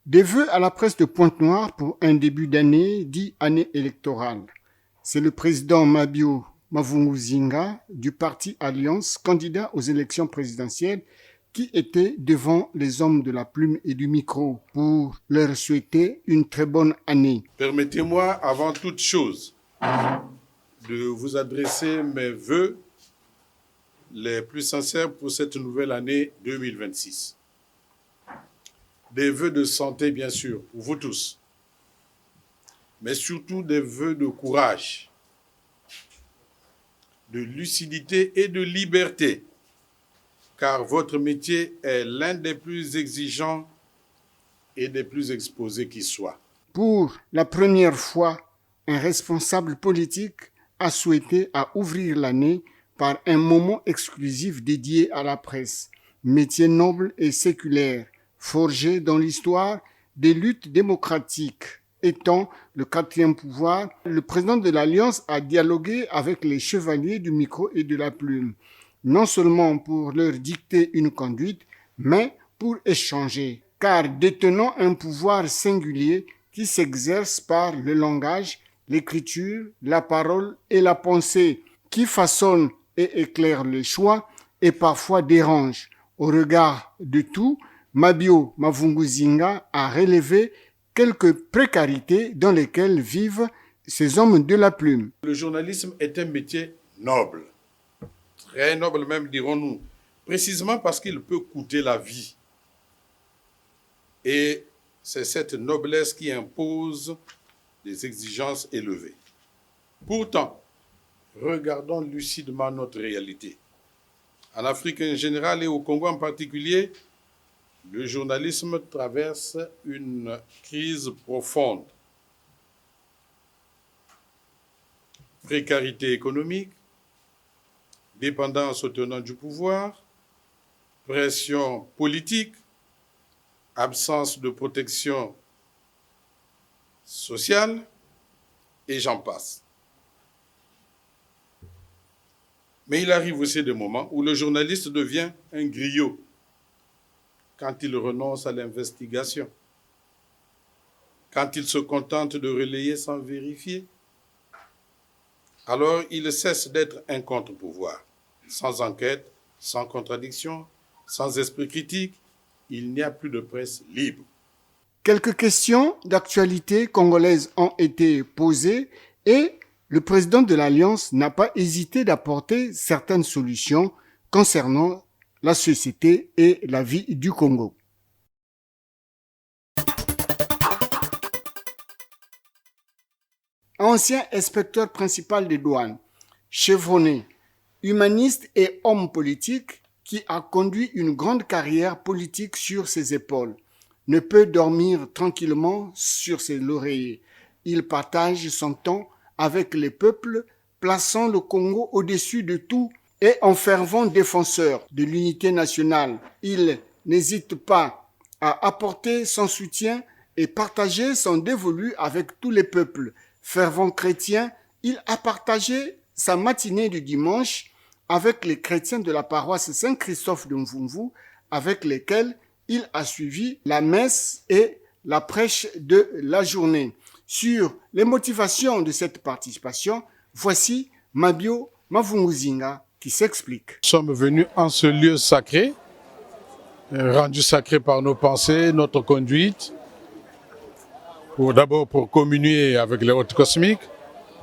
Des vœux à la presse de Pointe-Noire pour un début d'année dit année électorale. C'est le président Mabio Mavunguzinga du parti Alliance, candidat aux élections présidentielles, qui était devant les hommes de la plume et du micro pour leur souhaiter une très bonne année. Permettez-moi avant toute chose de vous adresser mes vœux les plus sincères pour cette nouvelle année 2026. Des vœux de santé, bien sûr, pour vous tous, mais surtout des vœux de courage, de lucidité et de liberté, car votre métier est l'un des plus exigeants et des plus exposés qui soit. Pour la première fois, un responsable politique a souhaité ouvrir l'année par un moment exclusif dédié à la presse, métier noble et séculaire, forgé dans l'histoire des luttes démocratiques. Étant le quatrième pouvoir, le président de l'Alliance a dialogué avec les chevaliers du micro et de la plume, non seulement pour leur dicter une conduite, mais pour échanger, car détenant un pouvoir singulier qui s'exerce par le langage, l'écriture, la parole et la pensée, qui façonne et éclaire le choix et parfois dérange. Au regard de tout, Mabio Mavunguzinga a relevé quelques précarités dans lesquelles vivent ces hommes de la plume. Le journalisme est un métier noble, très noble même dirons-nous, précisément parce qu'il peut coûter la vie. Et c'est cette noblesse qui impose des exigences élevées. Pourtant, regardons lucidement notre réalité. En Afrique en général et au Congo en particulier, le journalisme traverse une crise profonde. Précarité économique, dépendance aux tenants du pouvoir, pression politique, absence de protection sociale, et j'en passe. Mais il arrive aussi des moments où le journaliste devient un griot quand il renonce à l'investigation, quand il se contente de relayer sans vérifier. Alors il cesse d'être un contre-pouvoir. Sans enquête, sans contradiction, sans esprit critique, il n'y a plus de presse libre. Quelques questions d'actualité congolaise ont été posées et le président de l'Alliance n'a pas hésité d'apporter certaines solutions concernant la société et la vie du Congo. Ancien inspecteur principal des douanes, chevronné, humaniste et homme politique qui a conduit une grande carrière politique sur ses épaules, ne peut dormir tranquillement sur ses lauriers. Il partage son temps avec les peuples, plaçant le Congo au-dessus de tout et en fervent défenseur de l'unité nationale. Il n'hésite pas à apporter son soutien et partager son dévolu avec tous les peuples. Fervent chrétien, il a partagé sa matinée du dimanche avec les chrétiens de la paroisse Saint-Christophe de Mvumvu, avec lesquels il a suivi la messe et la prêche de la journée. Sur les motivations de cette participation, voici Mabio Mavunguzinga qui s'explique. Nous sommes venus en ce lieu sacré, rendu sacré par nos pensées, notre conduite, d'abord pour communier avec les hôtes cosmiques,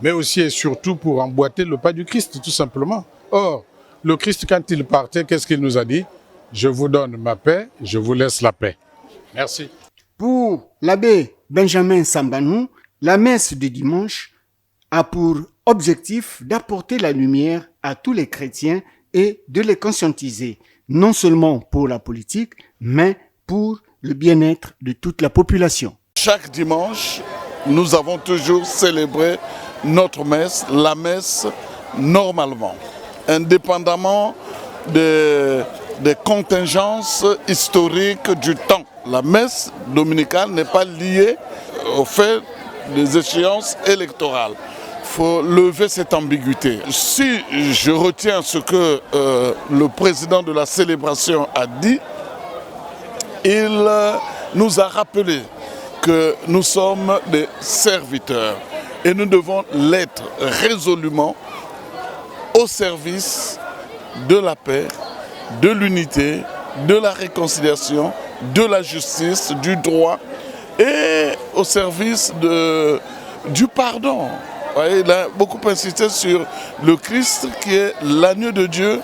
mais aussi et surtout pour emboîter le pas du Christ, tout simplement. Or, le Christ, quand il partait, qu'est-ce qu'il nous a dit? Je vous donne ma paix, je vous laisse la paix. Merci. Pour l'abbé Benjamin Sambanou, la messe de dimanche a pour objectif d'apporter la lumière à tous les chrétiens et de les conscientiser, non seulement pour la politique, mais pour le bien-être de toute la population. Chaque dimanche, nous avons toujours célébré notre messe, la messe normalement, indépendamment des contingences historiques du temps. La messe dominicale n'est pas liée au fait des échéances électorales. Il faut lever cette ambiguïté. Si je retiens ce que le président de la célébration a dit, il nous a rappelé que nous sommes des serviteurs et nous devons l'être résolument au service de la paix, de l'unité, de la réconciliation, de la justice, du droit et au service du pardon. Il a beaucoup insisté sur le Christ qui est l'agneau de Dieu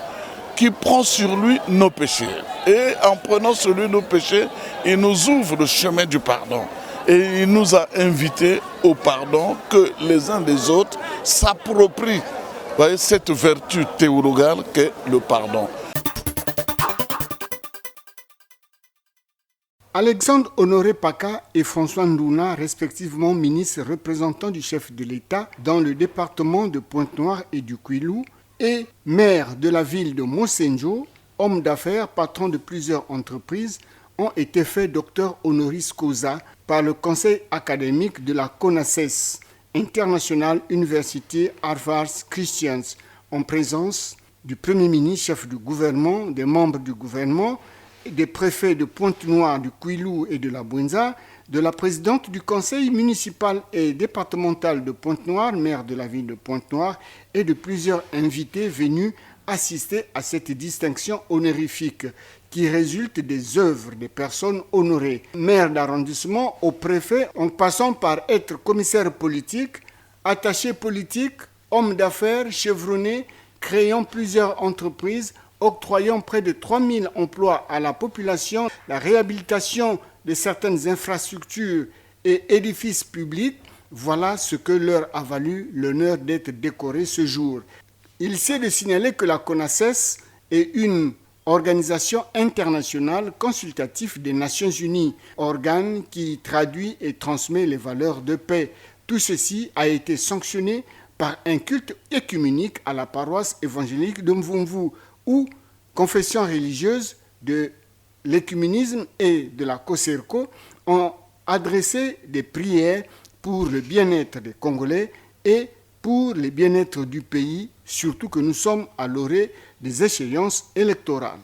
qui prend sur lui nos péchés. Et en prenant sur lui nos péchés, il nous ouvre le chemin du pardon. Et il nous a invités au pardon, que les uns des autres s'approprient cette vertu théologale qu'est le pardon. Alexandre Honoré Paka et François Ndouna, respectivement ministres représentants du chef de l'État dans le département de Pointe-Noire et du Kwilu, et maire de la ville de Mosenjo, homme d'affaires, patron de plusieurs entreprises, ont été faits docteur honoris causa par le conseil académique de la CONACES, International University Harvard Christians, en présence du Premier ministre, chef du gouvernement, des membres du gouvernement, des préfets de Pointe-Noire, du Kwilu et de la Bouenza, de la présidente du conseil municipal et départemental de Pointe-Noire, maire de la ville de Pointe-Noire, et de plusieurs invités venus assister à cette distinction honorifique qui résulte des œuvres des personnes honorées. Maire d'arrondissement au préfet, en passant par être commissaire politique, attaché politique, homme d'affaires, chevronné, créant plusieurs entreprises, octroyant près de 3000 emplois à la population, la réhabilitation de certaines infrastructures et édifices publics, voilà ce que leur a valu l'honneur d'être décoré ce jour. Il s'est de signaler que la CONACES est une organisation internationale consultative des Nations Unies, organe qui traduit et transmet les valeurs de paix. Tout ceci a été sanctionné par un culte œcuménique à la paroisse évangélique de Mvumvu, où confessions religieuses de l'œcuménisme et de la COSERCO ont adressé des prières pour le bien-être des Congolais et pour le bien-être du pays, surtout que nous sommes à l'orée des échéances électorales.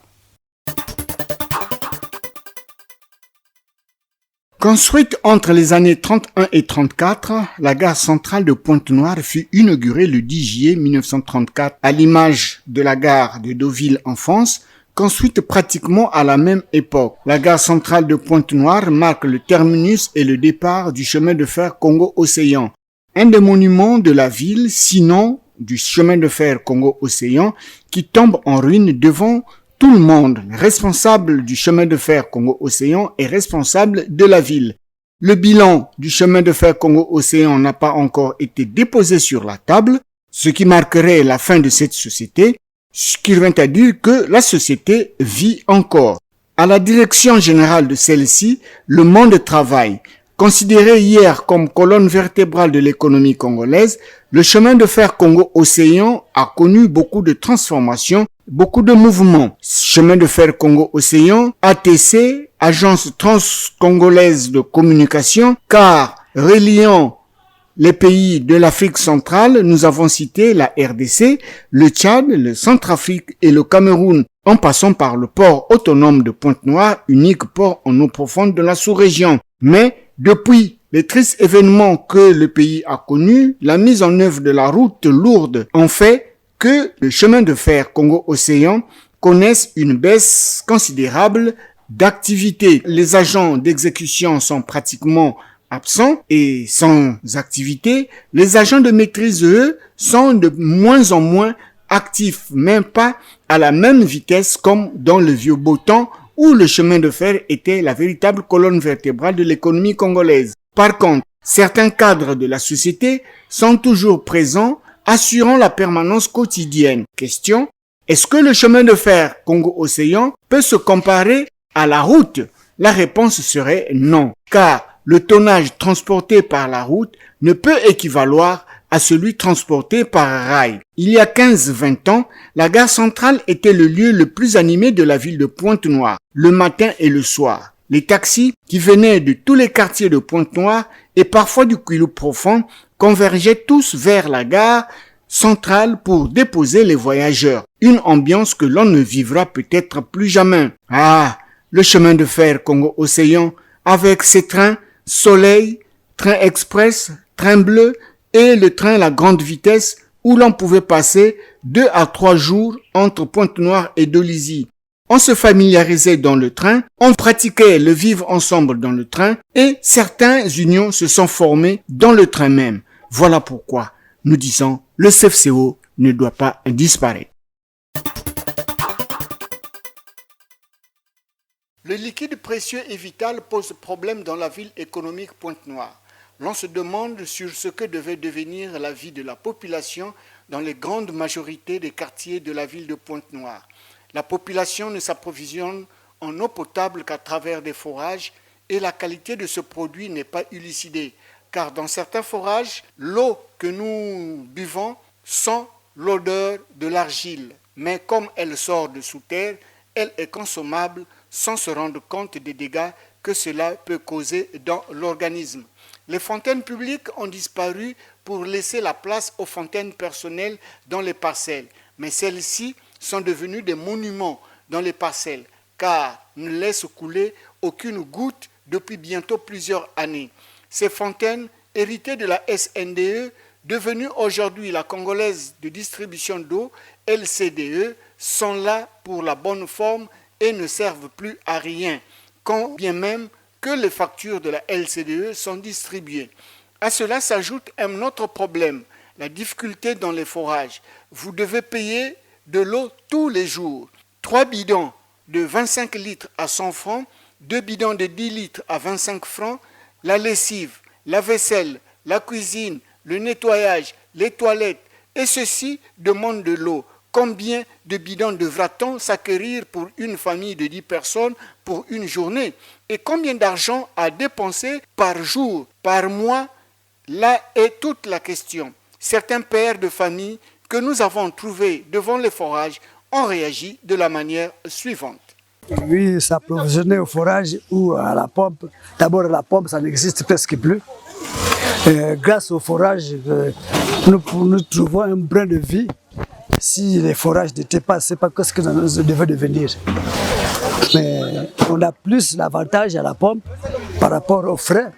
Construite entre les années 31 et 34, la gare centrale de Pointe-Noire fut inaugurée le 10 juillet 1934, à l'image de la gare de Deauville en France, construite pratiquement à la même époque. La gare centrale de Pointe-Noire marque le terminus et le départ du chemin de fer Congo-Océan, un des monuments de la ville, sinon du chemin de fer Congo-Océan, qui tombe en ruine devant tout le monde. Responsable du chemin de fer Congo-Océan est responsable de la ville. Le bilan du chemin de fer Congo-Océan n'a pas encore été déposé sur la table, ce qui marquerait la fin de cette société, ce qui vient à dire que la société vit encore. À la direction générale de celle-ci, le monde travaille. Considéré hier comme colonne vertébrale de l'économie congolaise, le chemin de fer Congo-Océan a connu beaucoup de transformations, beaucoup de mouvements. Chemin de fer Congo-Océan, ATC, Agence transcongolaise de communication, car reliant les pays de l'Afrique centrale, nous avons cité la RDC, le Tchad, le Centrafrique et le Cameroun, en passant par le port autonome de Pointe-Noire, unique port en eau profonde de la sous-région. Mais depuis les tristes événements que le pays a connus, la mise en œuvre de la route lourde en fait que le chemin de fer Congo-Océan connaisse une baisse considérable d'activité. Les agents d'exécution sont pratiquement absents et sans activité. Les agents de maîtrise, eux, sont de moins en moins actifs, même pas à la même vitesse comme dans le vieux beau temps où le chemin de fer était la véritable colonne vertébrale de l'économie congolaise. Par contre, certains cadres de la société sont toujours présents, assurant la permanence quotidienne. Question, est-ce que le chemin de fer Congo-Océan peut se comparer à la route? La réponse serait non, car le tonnage transporté par la route ne peut équivaloir à celui transporté par rail. Il y a 15-20 ans, la gare centrale était le lieu le plus animé de la ville de Pointe-Noire, le matin et le soir. Les taxis, qui venaient de tous les quartiers de Pointe-Noire et parfois du Kwilu profond, convergeaient tous vers la gare centrale pour déposer les voyageurs. Une ambiance que l'on ne vivra peut-être plus jamais. Ah, le chemin de fer Congo-Océan, avec ses trains, Soleil, train express, train bleu et le train à la grande vitesse où l'on pouvait passer 2 à 3 jours entre Pointe-Noire et Dolisie. On se familiarisait dans le train, on pratiquait le vivre ensemble dans le train et certaines unions se sont formées dans le train même. Voilà pourquoi nous disons le CFCO ne doit pas disparaître. Le liquide précieux et vital pose problème dans la ville économique Pointe-Noire. L'on se demande sur ce que devait devenir la vie de la population dans les grandes majorités des quartiers de la ville de Pointe-Noire. La population ne s'approvisionne en eau potable qu'à travers des forages et la qualité de ce produit n'est pas élucidée, car dans certains forages, l'eau que nous buvons sent l'odeur de l'argile, mais comme elle sort de sous terre, elle est consommable sans se rendre compte des dégâts que cela peut causer dans l'organisme. Les fontaines publiques ont disparu pour laisser la place aux fontaines personnelles dans les parcelles, mais celles-ci sont devenues des monuments dans les parcelles, car ne laissent couler aucune goutte depuis bientôt plusieurs années. Ces fontaines, héritées de la SNDE, devenue aujourd'hui la Congolaise de distribution d'eau, LCDE, sont là pour la bonne forme et ne servent plus à rien, quand bien même que les factures de la LCDE sont distribuées. À cela s'ajoute un autre problème, la difficulté dans les forages. Vous devez payer de l'eau tous les jours. 3 bidons de 25 litres à 100 francs, 2 bidons de 10 litres à 25 francs, la lessive, la vaisselle, la cuisine, le nettoyage, les toilettes, et ceci demande de l'eau. Combien de bidons devra-t-on s'acquérir pour une famille de 10 personnes pour une journée? Et combien d'argent à dépenser par jour, par mois? Là est toute la question. Certains pères de famille que nous avons trouvés devant les forages ont réagi de la manière suivante. Oui, s'approvisionner au forage ou à la pompe. D'abord, la pompe, ça n'existe presque plus. Grâce au forage, nous trouvons un brin de vie. Si les forages n'étaient pas, c'est pas ce que nous devait devenir. Mais on a plus l'avantage à la pompe par rapport aux frais.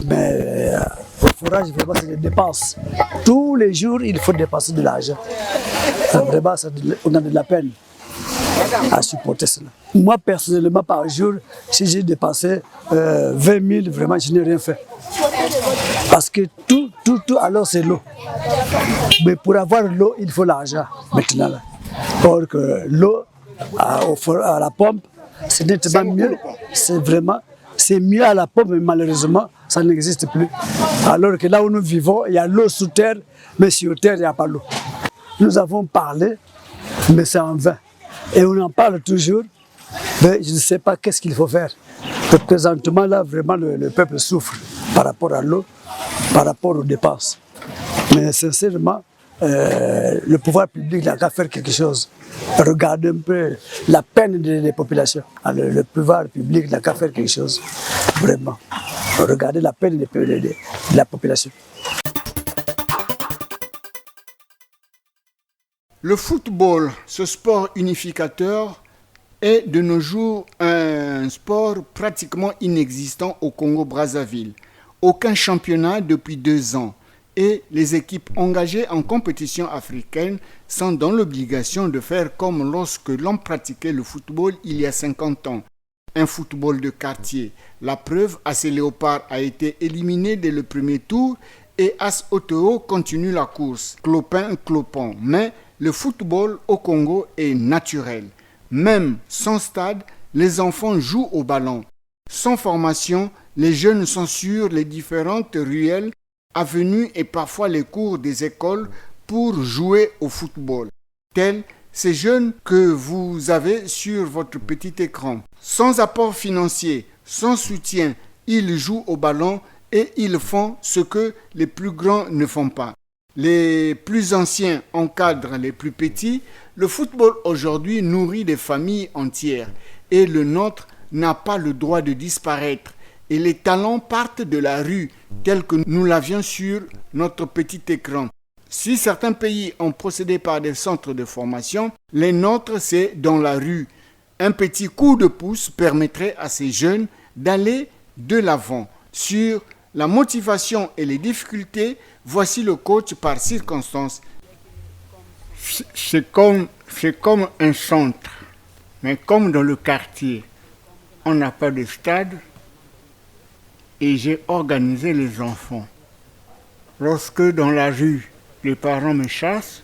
Mais au forage, vraiment, c'est des dépenses. Tous les jours, il faut dépenser de l'argent. Vraiment, on a de la peine à supporter cela. Moi, personnellement, par jour, si j'ai dépensé 20 000, vraiment, je n'ai rien fait. Parce que tout, alors c'est l'eau. Mais pour avoir l'eau, il faut l'argent maintenant. Là. Or que l'eau à la pompe, c'est nettement mieux. C'est mieux à la pompe, mais malheureusement, ça n'existe plus. Alors que là où nous vivons, il y a l'eau sous terre, mais sur terre, il n'y a pas l'eau. Nous avons parlé, mais c'est en vain. Et on en parle toujours, mais je ne sais pas qu'est-ce qu'il faut faire. Présentement, là, vraiment, le peuple souffre par rapport à l'eau, par rapport aux dépenses. Mais sincèrement, le pouvoir public n'a qu'à faire quelque chose. Regarder un peu la peine des populations. Le pouvoir public n'a qu'à faire quelque chose. Vraiment. Regarder la peine de la population. Le football, ce sport unificateur, est de nos jours un sport pratiquement inexistant au Congo-Brazzaville. Aucun championnat depuis 2 ans et les équipes engagées en compétition africaine sont dans l'obligation de faire comme lorsque l'on pratiquait le football il y a 50 ans. Un football de quartier. La preuve, AC Léopard a été éliminé dès le premier tour et As Oteo continue la course, clopin-clopant. Mais le football au Congo est naturel. Même sans stade, les enfants jouent au ballon. Sans formation, les jeunes sont sur les différentes ruelles, avenues et parfois les cours des écoles pour jouer au football. Tels ces jeunes que vous avez sur votre petit écran. Sans apport financier, sans soutien, ils jouent au ballon et ils font ce que les plus grands ne font pas. Les plus anciens encadrent les plus petits. Le football aujourd'hui nourrit des familles entières et le nôtre n'a pas le droit de disparaître. Et les talents partent de la rue, tels que nous l'avions sur notre petit écran. Si certains pays ont procédé par des centres de formation, les nôtres, c'est dans la rue. Un petit coup de pouce permettrait à ces jeunes d'aller de l'avant. sur la motivation et les difficultés, voici le coach par circonstance. C'est comme un centre, mais comme dans le quartier, on n'a pas de stade et j'ai organisé les enfants. Lorsque dans la rue, les parents me chassent,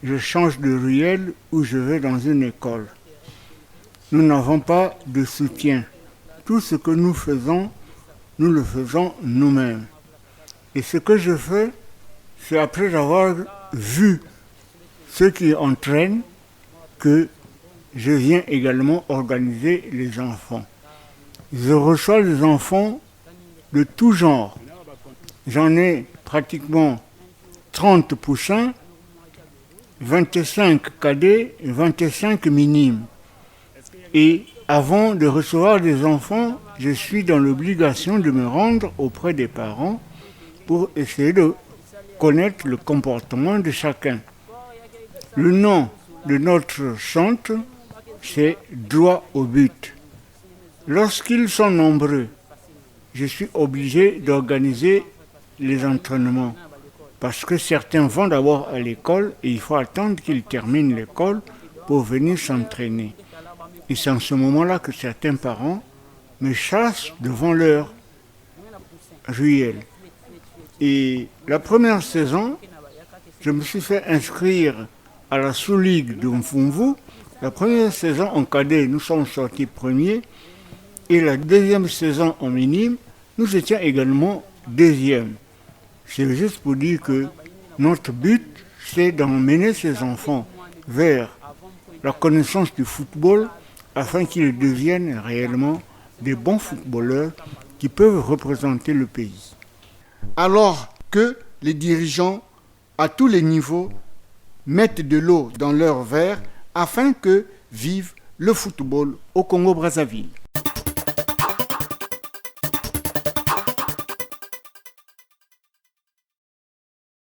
je change de ruelle ou je vais dans une école. Nous n'avons pas de soutien. Tout ce que nous faisons, nous le faisons nous-mêmes. Et ce que je fais, c'est après avoir vu ce qui entraîne que je viens également organiser les enfants. Je reçois les enfants de tout genre. J'en ai pratiquement 30 poussins, 25 cadets et 25 minimes. Et avant de recevoir des enfants, je suis dans l'obligation de me rendre auprès des parents pour essayer de connaître le comportement de chacun. Le nom de notre centre, c'est Droit au but. Lorsqu'ils sont nombreux, je suis obligé d'organiser les entraînements parce que certains vont d'abord à l'école et il faut attendre qu'ils terminent l'école pour venir s'entraîner. Et c'est en ce moment-là que certains parents me chassent devant leur ruelle. Et la première saison, je me suis fait inscrire à la sous-ligue de Mfumvu. La première saison en cadet, nous sommes sortis premiers. Et la deuxième saison en minime, nous étions également deuxième. C'est juste pour dire que notre but, c'est d'emmener ces enfants vers la connaissance du football afin qu'ils deviennent réellement des bons footballeurs qui peuvent représenter le pays. Alors que les dirigeants à tous les niveaux mettent de l'eau dans leurs verres afin que vive le football au Congo-Brazzaville.